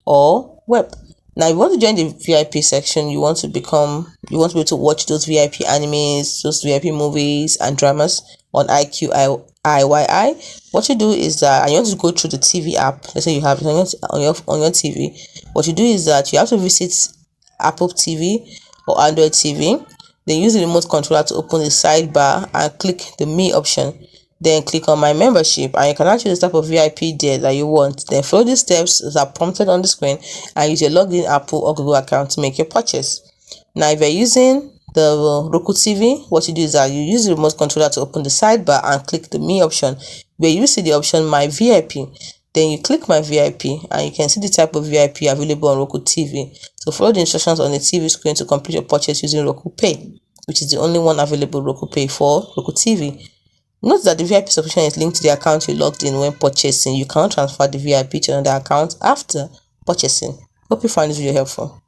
or web. Now, if you want to join the VIP section, you want to be able to watch those VIP animes, those VIP movies and dramas on Iqiyi. What you do is that, and you want to go through the TV app. Let's say you have it on your TV. What you do is that you have to visit Apple TV or Android TV. Then use the remote controller to open the sidebar and click the Me option. Then click on My Membership, and you can actually choose the type of VIP there that you want. Then follow the steps that are prompted on the screen and use your logged in Apple or Google account to make your purchase. Now, if you're using the Roku TV, what you do is that you use the remote controller to open the sidebar and click the Me option, where you see the option My VIP. Then you click My VIP and you can see the type of VIP available on Roku TV. So follow the instructions on the TV screen to complete your purchase using Roku Pay, which is the only one available Roku Pay for Roku TV. Note that the VIP subscription is linked to the account you logged in when purchasing. You cannot transfer the VIP to another account after purchasing. Hope you find this video helpful.